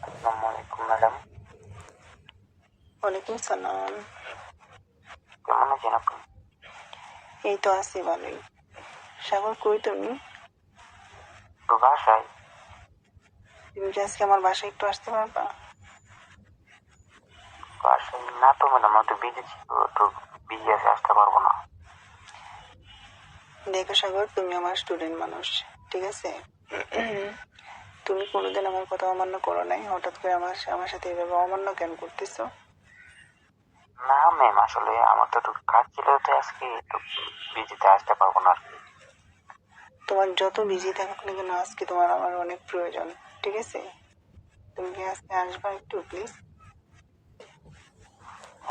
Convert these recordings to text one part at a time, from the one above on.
আসসালামু আলাইকুম ম্যাডাম। ওয়ালাইকুম সালাম। কেমন আছেন আপনি? এই তো আছি ভালোই। সাগর, কই তুমি? তো বাসায়। তুমি কি আজকে আমার বাসায় একটু আসতে পারবা? বাসায় না তো ম্যাডাম, একটু বিজি ছিল, তো বিজি আছে, আসতে পারবো না। দেখো সাগর, তুমি আমার স্টুডেন্ট মানুষ, ঠিক আছে? তুমি কোনোদিন আমার কথা অমান্য করো নাই, হঠাৎ করে আমার সাথে এইভাবে অমান্য কেন করতেছো? না ম্যাম, আসলে আমার তো একটু কাজ ছিল, তো আজকে একটু বিজিতে আসতে পারবো না আর কি। তোমার যত বিজি থাকুক না কেন, আজকে তোমার আমার অনেক প্রয়োজন, ঠিক আছে? তুমি কি আজকে আসবা একটু প্লিজ?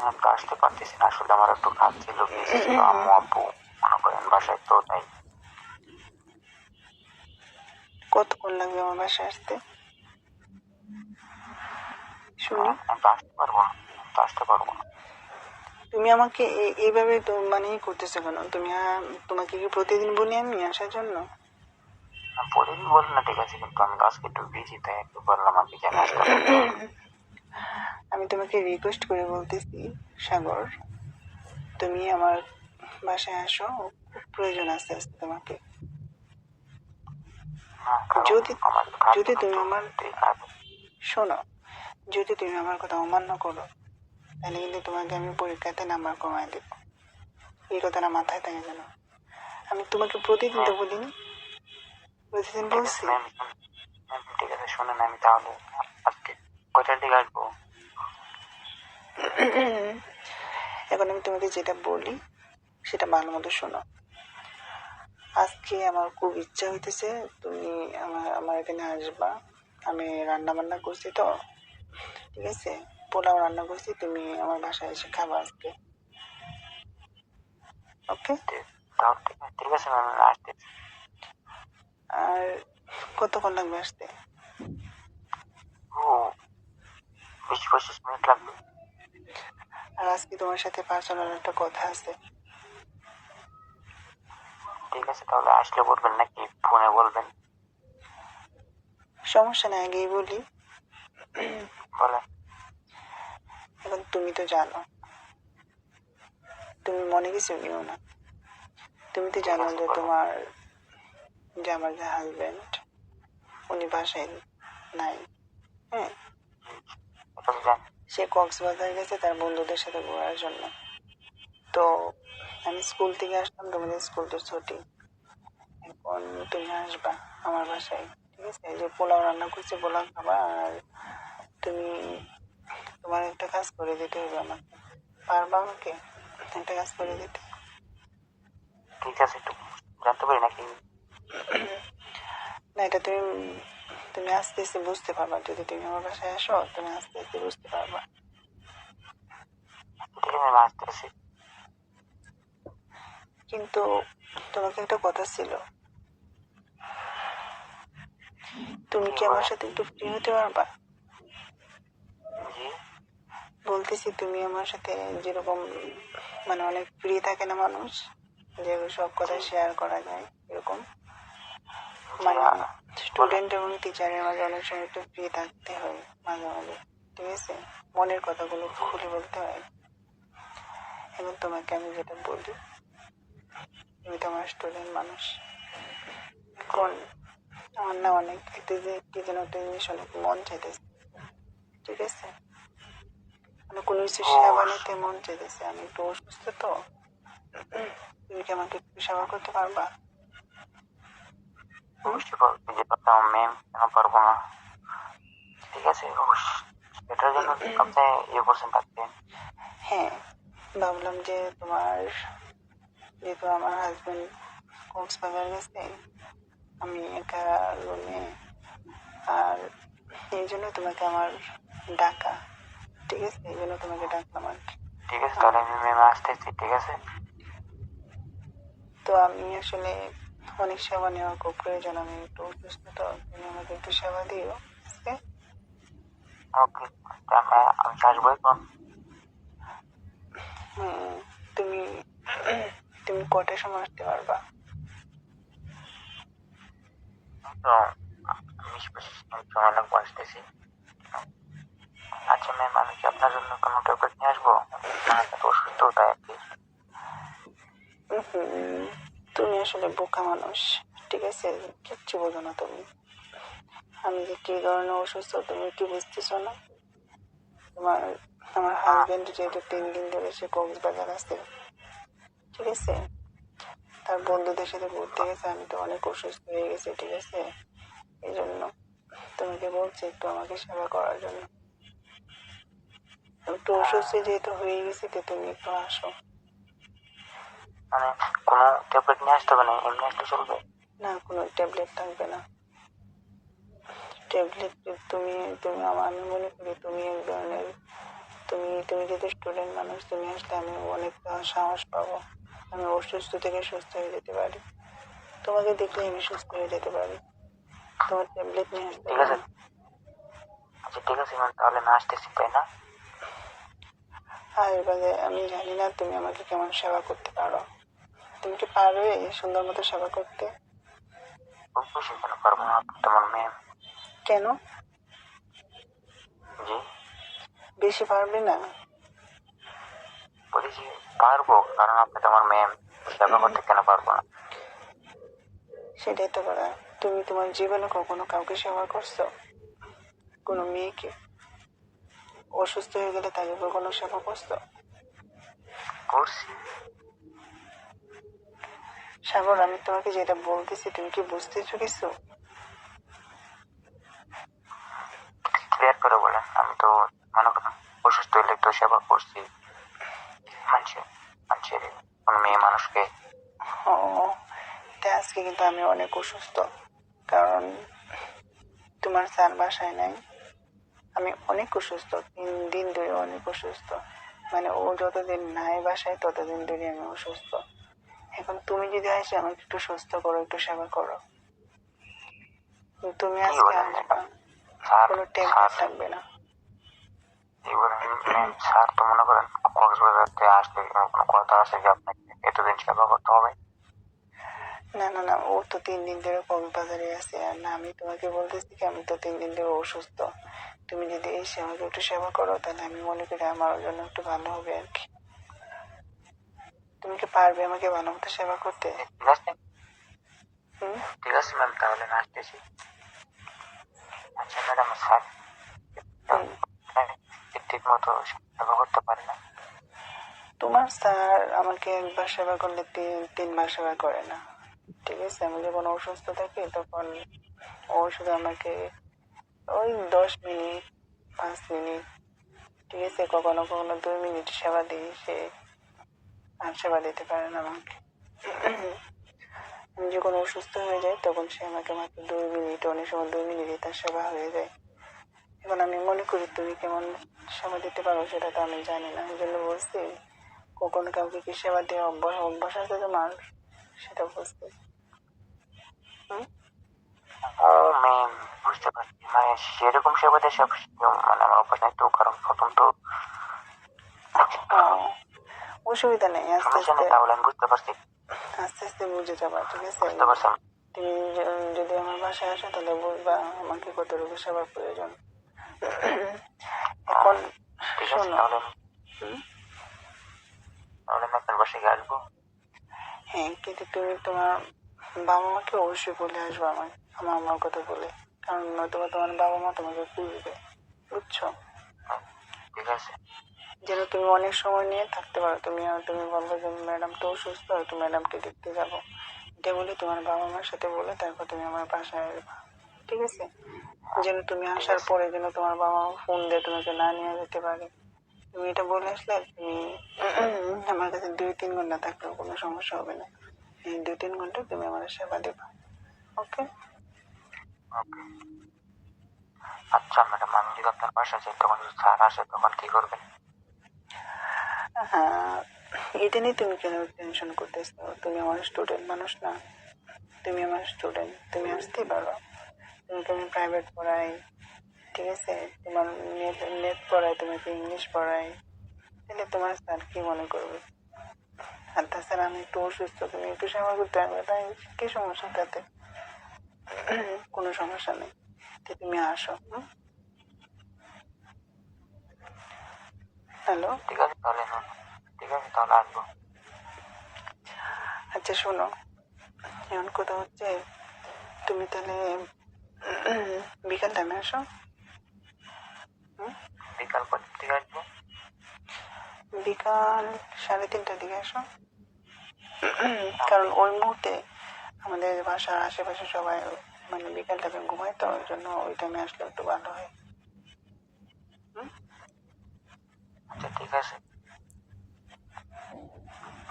আমি তো আসতে পারতেছি না, আসলে আমার একটু কাজ ছিল, বিজি ছিল, আম্মু আব্বু মনে করেন বাসায়, তো তাই। কতক্ষণ লাগবে আমার বাসায় আসতে শুনি? আমি তো আসতে পারবো না, আমি তো আসতে পারবো না। তুমি আমাকে এইভাবে তো মানে করতেছো কেন? তোমাকে কি প্রতিদিন বলি আমি আসার জন্য? আমি প্রতিদিন বলি না, ঠিক আছে, কিন্তু আমি আজকে একটু বিজি, তাই একটু বললাম আর কি, যে আমি আসতে পারবো না। আমি তোমাকে রিকোয়েস্ট করে বলতেছি সাগর, তুমি আমার বাসায় আসো, খুব প্রয়োজন আছে আজকে তোমাকে। না, কারণ যদি আমার একটু কাজ যদি ছিল, তুমি তো আমার এই কাজ। শোনো, যদি তুমি আমার কথা অমান্য করো, তাহলে কিন্তু তোমাকে আমি পরীক্ষাতে নাম্বার কমায় দেবো। এই কথাটা মাথায় থাকে যেন। আমি তোমাকে প্রতিদিন তো ম্যাম বলিনি, প্রতিদিন ঠিক আছে বলছি। ম্যাম, ম্যাম ঠিক আছে, শোনেন, আমি তাহলে আজকে কয়টার দিকে আসবো? এখন আমি তোমাকে যেটা বলি সেটা ভালো মতো শোনো। আজকে আমার খুব ইচ্ছা হইতেছে তুমি আমার এখানে আসবা। আমি রান্না বান্না করছি তো, ঠিক আছে? পোলাও রান্না করছি, তুমি আমার বাসায় এসে খাবা আজকে, ওকে? তাহলে ঠিক আছে ম্যাম, আমি আসতেছি। আর কতক্ষণ লাগবে আসতে? ও, 20-25 মিনিট লাগবে। আর আজকে তোমার সাথে পার্সোনাল একটা কথা আছে। ঠিক আছে, তাহলে আসলে বলবেন নাকি ফোনে বলবেন? সমস্যা নেই, আগেই বলি। বলেন। এখন তুমি তো জানো, তুমি মনে কিছু নিও না। তুমি তো ঠিক জানো আছে, যে বলেন। আমার যে হাজবেন্ড, উনি বাসায় নাই। হ্যাঁ, এটা তো জানি। সে কক্সবাজার গেছে তার বন্ধুদের সাথে ঘোরার জন্য। তো আমি স্কুল থেকে আসলাম, তোমাদের স্কুল তো ছুটি। এখন তুমি আসবা আমার বাসায়, ঠিক আছে? এই যে পোলাও রান্না করছি, পোলাও খাবা। আর তুমি তোমার একটা কাজ করে দিতে হবে আমাকে, পারবা আমাকে একটা কাজ করে দিতে? ঠিক আছে, একটু জানতে পারি নাকি? না, এটা তুমি তুমি আস্তে আস্তে বুঝতে পারবা। যদি তুমি আমার বাসায় আসো, তুমি আস্তে আস্তে বুঝতে পারবা। ঠিক আছে, আমি আসতেছি। কিন্তু তোমাকে একটা কথা ছিল, তুমি জি কি আমার বলেন। সাথে একটু ফ্রি হতে পারবা? জি। বলতেছি, তুমি আমার সাথে যেরকম মানে অনেক ফ্রি থাকে না মানুষ, যে সব কথা জি। শেয়ার করা যায় এরকম, জি মানে বলেন। স্টুডেন্ট এবং টিচারের মাঝে অনেক সময় একটু ফ্রি থাকতে হয় মাঝে মাঝে, ঠিক আছে? মনের কথাগুলো জি। খুলে বলতে হয়। এবং তোমাকে আমি যেটা বলি, তুমি তো আমার স্টুডেন্ট মানুষ। জি। এখন আমার না অনেক কি যেন একটা জিনিস অনেক মন চাইতেছে, ঠিক আছে? মানে কোনো কিছু ও, সেবা নিতে মন চাইতেছে। আমি একটু অসুস্থ তো, তুমি কি আমাকে একটু সেবা করতে পারবা? হুম? অবশ্যই পারবো, যে কথা ম্যাম, কেন পারবো না? ঠিক আছে, অবশ্যই। এটার জন্য আপনি ইয়ে করছেন থাকবেন। হ্যাঁ, ভাবলাম যে যেহেতু আমার হাজবেন্ড কক্সবাজার গেছে, আমি একা রুমে, আর এই জন্য তোমাকে আমার ডাকা, ঠিক আছে? এই জন্য তোমাকে ডাকলাম আর কি। ঠিক আছে, তাহলে আমার আমি ম্যাম আসতেছি, ঠিক আছে। তো আমি আসলে অনেক সেবা নেওয়া খুব প্রয়োজন। আমি একটু অসুস্থ তো, তুমি আমাকে একটু সেবা দিও, ঠিক আছে? ওকে, আমি আসবো এখন। হ্যাঁ, তুমি তুমি কটার সময় আসতে পারবা? তো 20-25 মিনিট সময় লাগবে আসতেছি। আচ্ছা ম্যাম, আমি কি আপনার জন্য কোনো ট্যাবলেট নিয়ে আসবো? মাথা তো অসুস্থ, তাই আর কি। তুমি আসলে বোকা মানুষ, ঠিক আছে? কিচ্ছু বোঝো না তুমি। আমি যে কি ধরনের অসুস্থ তুমি কি বুঝতেছো না? তোমার আমার হাজবেন্ড যেহেতু 3 দিন ধরে সে কক্সবাজার আছে, ঠিক আছে? তার বন্ধুদের সাথে ঘুরতে গেছে, আমি তো অনেক অসুস্থ হয়ে গেছি, ঠিক আছে? এই জন্য তোমাকে বলছি একটু আমাকে সেবা করার জন্য। একটু অসুস্থ যেহেতু হয়ে গেছি, তো তুমি একটু আসো। মানে কোনো ট্যাবলেট নিয়ে আসতে হবে না, এমনি আসলে চলবে? না, কোনো ট্যাবলেট লাগবে না। ট্যাবলেট তুমি তুমি আমি মনে করি তুমি এক ধরনের, তুমি যদি স্টুডেন্ট মানুষ, তুমি আসলে আমি অনেক সাহস পাবো। আমি অসুস্থ থেকে সুস্থ হয়ে যেতে পারি, তোমাকে দেখলে আমি সুস্থ হয়ে যেতে পারি। তোমার ট্যাবলেট নিয়ে আসতে ঠিক হবে আছে। না। আচ্ছা ঠিক আছে ম্যাম, তাহলে না আসতেছি, তাই না? আর এবারে আমি জানি না তুমি আমাকে কেমন সেবা করতে পারো। তুমি কি পারবে সুন্দর মতো সেবা করতে? অবশ্যই, কেন পারবো না? আপনি তো আমার ম্যাম। কেন? জি, বেশি পারবে না? বলেছি পারবো, কারণ আপনি তো আমার ম্যাম। সেবা করতে কেন পারবো না? সেটাই তো করা। তুমি তোমার জীবনে কখনো কাউকে সেবা করছো? কোনো মেয়েকে অসুস্থ হয়ে গেলে তাকে কখনো সেবা করছো? করছি। সাগর, আমি তোমাকে যেটা বলতেছি তুমি কি বুঝতেছো কিছু? ক্লিয়ার করে বলেন। আমি তো মনে করেন অসুস্থ হলে তো সেবা করছি মানুষের, মানুষের কোনো মেয়ে মানুষকে। ও, তা আজকে কিন্তু আমি অনেক অসুস্থ, কারণ তোমার স্যার বাসায় নাই। আমি অনেক অসুস্থ, 3 দিন ধরে অনেক অসুস্থ। মানে ও যতদিন নাই বাসায় ততদিন ধরে আমি অসুস্থ। এখন তুমি যদি আসে আমাকে একটু সুস্থ করো, একটু সেবা করো। তুমি কি আজকে বলেন আসবা, ম্যাডাম? স্যার, কোনো স্যার ট্যাবলেট লাগবে না। কি বলেন ম্যাম? স্যার তো মনে করেন কক্সবাজার থেকে আসলে কোনো কথা আছে যে আপনাকে এতদিন সেবা করতে হবে? না না না, ও তো 3 দিন ধরে কক্সবাজারে আছে। আর না, আমি তোমাকে বলতেছি কি আমি তো 3 দিন ধরে অসুস্থ। তুমি যদি এসে আমাকে একটু সেবা করো তাহলে আমি মনে করি আমার জন্য একটু ভালো হবে আর কি। তুমি কি পারবে আমাকে ভালো মতো সেবা করতে? ঠিক আছে, হুম? ঠিক আছে ম্যাম, তাহলে না আসতেছি। আচ্ছা ম্যাডাম, স্যার হুম। ঠিক মতো সেবা করতে পারে না? তোমার স্যার আমাকে একবার সেবা করলে 3বার সেবা করে না, ঠিক আছে? আমি যখন অসুস্থ থাকি তখন ও শুধু আমাকে ওই 10 মিনিট, 5 মিনিট, ঠিক আছে, কখনো কখনো 2 মিনিট সেবা দিই সে, আর সেবা দিতে পারে না আমাকে। আমি যখন অসুস্থ হয়ে যাই তখন সে আমাকে মাত্র 2 মিনিট, অনেক সময় 2 মিনিটই তার সেবা হয়ে যায়। এখন আমি মনে করি তুমি কেমন সেবা দিতে পারো সেটা তো আমি জানি না, এই জন্য বলছি কখনো কাউকে কি সেবা দেওয়া অভ্যাস অভ্যাস আছে তোমার, সেটা বুঝতে। হুম? ও ম্যাম, বুঝতে পারছি। মানে সেরকম সেবা দিয়ে সব মানে আমার অভ্যাস নাই তো, কারণ প্রথম তো। ও, অসুবিধা নেই, আস্তে সমস্যা আস্তে নেই, তাহলে আমি বুঝতে পারছি। আস্তে আস্তে বুঝে যাবা, ঠিক আছে? বুঝতে পারছি আমি। তুমি যদি আমার বাসায় আসো তাহলে বুঝবা আমাকে কতটুকু সেবার প্রয়োজন। এখন ঠিক আছে, শোনো। তাহলে হুম? তাহলে আমি আপনার বাসায় গিয়ে আসবো। হ্যাঁ, কিন্তু তুমি তোমার বাবা মাকে অবশ্যই বলে আসবো আমার কথা বলে, কারণ নয়তো তোমার বাবা মা তোমাকে খুঁজবে, বুঝছো? ঠিক আছে। যেন তুমি অনেক সময় নিয়ে থাকতে পারো। তুমি বলবো যে ম্যাডাম তো অসুস্থ, তো ম্যাডামকে দেখতে যাবো, এটা বলে তোমার বাবা মার সাথে বলে তারপর তুমি আমার বাসায় আসবা, ঠিক আছে? যেন তুমি ঠিক আসার আছে। পরে যেন তোমার বাবা মা ফোন দিয়ে তোমাকে না নিয়ে যেতে পারে। তুমি এটা বলে আসলে তুমি আমার কাছে 2-3 ঘন্টা থাকলেও কোনো সমস্যা হবে না। এই 2-3 ঘন্টা তুমি আমার সেবা দেবা, ওকে? ওকে। আচ্ছা ম্যাডাম, আমি যদি আপনার বাসায় যাই তখন যদি স্যার আসে তখন কি করবেন? হ্যাঁ, এটা নিয়ে তুমি কেন টেনশন করতেছো? তুমি আমার স্টুডেন্ট মানুষ না? তুমি আমার স্টুডেন্ট, তুমি আসতেই পারো। তোমাকে আমি প্রাইভেট পড়াই, ঠিক আছে? তোমার নেট নেট পড়াই, তোমাকে ইংলিশ পড়াই, তাহলে তোমার স্যার কি মনে করবে? আর তাছাড়া আমি একটু অসুস্থ, তুমি একটু সেবা করতে পারবে, তাই কি সমস্যা তাতে? কোনো সমস্যা নেই, তো তুমি আসো। হ্যালো, ঠিক আছে তাহলে ঠিক আছে তাহলে আসবো। আচ্ছা শোনো, এমন কথা হচ্ছে, তুমি তাহলে বিকাল টাইমে আসো। বিকাল কটার দিকে আসবো? বিকাল 3:30টার দিকে আসো। কারণ ওই মুহূর্তে আমাদের বাসার আশেপাশে সবাই মানে বিকাল টাইমে ঘুমায়, তো ওই জন্য ওই টাইমে আসলে একটু ভালো হয়। আচ্ছা ঠিক আছে।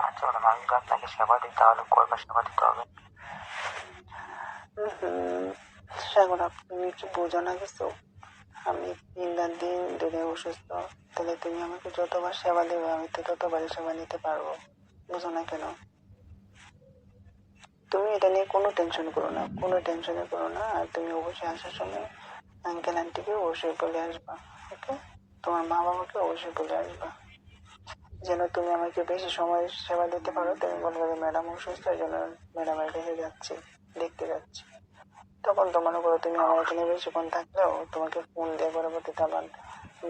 আচ্ছা ম্যাডাম, আমি যদি আপনাকে সেবা দিই তাহলে কয়বার সেবা দিতে হবে? সাগর, তুমি কি বোঝো না কিছু? আমি 3-4 দিন ধরে অসুস্থ, তাহলে তুমি আমাকে যতবার সেবা দেবে আমি তো ততবারই সেবা নিতে পারবো। বুঝো না কেন? তুমি এটা নিয়ে কোনো টেনশন করো না, কোনো টেনশনে করো না। আর তুমি অবশ্যই আসার সময় আঙ্কেল আন্টিকে অবশ্যই বলে আসবা, ওকে? তোমার মা বাবাকে অবশ্যই বলে আসবা, যেন তুমি আমাকে বেশি সময় সেবা দিতে পারো। তুমি বলবে যে ম্যাডাম অসুস্থ, এই জন্য ম্যাডামের কাছে যাচ্ছি, দেখতে যাচ্ছি। তখন তো মনে করো তুমি আমার এখানে বেশিক্ষণ থাকলেও তোমাকে ফোন দিয়ে পরবর্তীতে আবার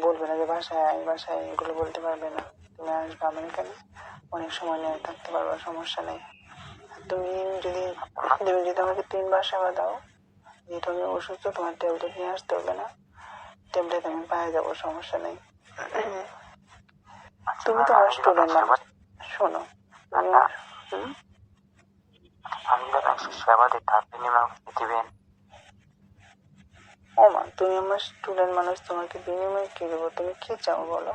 বলবে না যে বাসায় আয় বাসায়, এগুলো বলতে পারবে না। তুমি আসবে আমার এখানে, অনেক সময় নিয়ে থাকতে পারবে, সমস্যা নেই। তুমি যদি তুমি যদি আমাকে 3বার সেবা দাও, যেহেতু আমি অসুস্থ, তোমার ট্যাবলেট নিয়ে আসতে হবে না, ট্যাবলেট আমি পায়ে যাবো, সমস্যা নেই। আচ্ছা তুমি তো ম্যাডাম, আমার আমি যদি স্টুডেন্ট আপনাকে সেবা মানুষ, শোনো তুমি আচ্ছা, হুম, আমি যদি আপনাকে সেবা দিই তার বিনিময়ে কি দিবেন? ও মা, তুমি আমার স্টুডেন্ট মানুষ, তোমাকে বিনিময়ে কি দেবো? তুমি কি চাও বলো?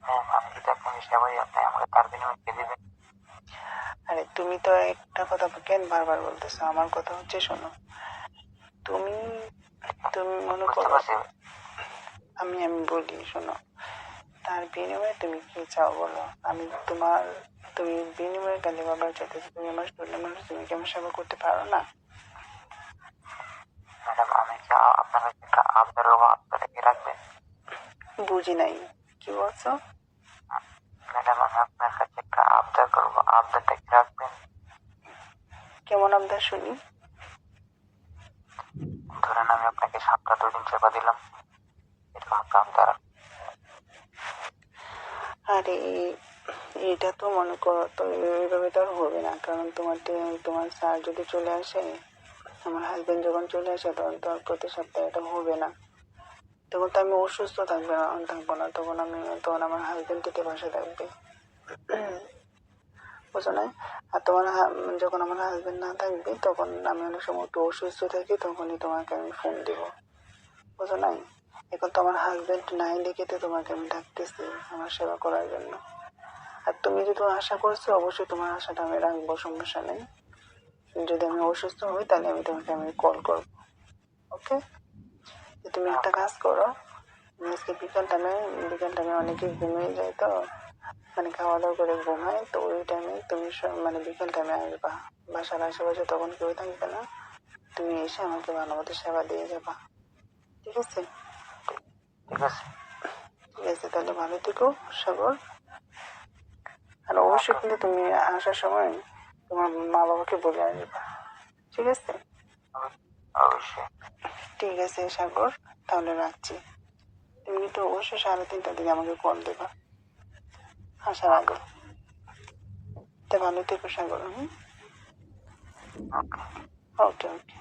হ্যাঁ, আমি যদি আপনাকে সেবা দিই আপনি আমাকে তার বিনিময়ে কি দিবেন? আরে তুমি তো একটা কথা কেন বারবার বলতেছো? আমার কথা হচ্ছে শোনো, তুমি তুমি মনে বুঝতে করো, পারছি। আমি আমি বলি শোনো, তার বিনিময়ে তুমি কি চাও বলো? আমি তোমার, তুমি বিনিময়ে কেন বাবার চাইতেছো? তুমি আমার স্টুডেন্ট মানুষ, তুমি কি আমার সেবা করতে পারো না? ম্যাডাম, আমি কি আপনার কাছে একটা আবদার করবো, আবদারটা কি রাখবেন? বুঝি নাই, কি বলছো? ম্যাডাম, আমি আপনার কাছে একটা আবদার করবো, আবদারটা কি রাখবেন? কেমন আবদার শুনি? ধরেন আমি আপনাকে 7টা 2 দিন সেবা দিলাম, এরকম একটা আবদার। আরে এটা তো মনে করো তো এইভাবে তো আর হবে না, কারণ তোমার স্যার যদি চলে আসে, আমার হাজবেন্ড যখন চলে আসে, তখন তো আর প্রতি সপ্তাহে এটা হবে না। তখন তো আমি অসুস্থ থাকবো না, তখন আমার হাজবেন্ড থেকে বাসা থাকবে, বুঝো না? আর যখন আমার হাজবেন্ড না থাকবে, তখন আমি অনেক সময় একটু অসুস্থ থাকি, তখনই তোমাকে আমি ফোন দিব, বুঝো নাই? এখন তো আমার হাজবেন্ড নাই দেখে তো তোমাকে আমি ডাকতেছি আমার সেবা করার জন্য। আর তুমি যদি আশা করছো, অবশ্যই তোমার আশাটা আমি রাখবো, সমস্যা নেই। যদি আমি অসুস্থ হই তাহলে তোমাকে আমি কল করবো, ওকে? তুমি একটা কাজ করো, আজকে বিকাল টাইমে অনেকে ঘুমিয়ে যায়, তো মানে খাওয়া দাওয়া করে ঘুমায়, তো ওই টাইমে তুমি মানে বিকেল টাইমে আসবা, বাসার আশেপাশে তখন কেউ থাকবে না, তুমি এসে আমাকে ভালো মতো সেবা দিয়ে যাবা, ঠিক আছে? ঠিক আছে। ঠিক আছে, তাহলে ভালো থেকো সাগর। আর অবশ্যই কিন্তু তুমি আসার সময় তোমার মা বাবাকে বলে আসবা, ঠিক আছে? অবশ্যই। ঠিক আছে সাগর, তাহলে রাখছি। তুমি কিন্তু অবশ্যই 3:30টার দিকে আমাকে কল দেবা আসার আগে। তা ভালো থেকো সাগর। হুম, ওকে। ওকে ওকে।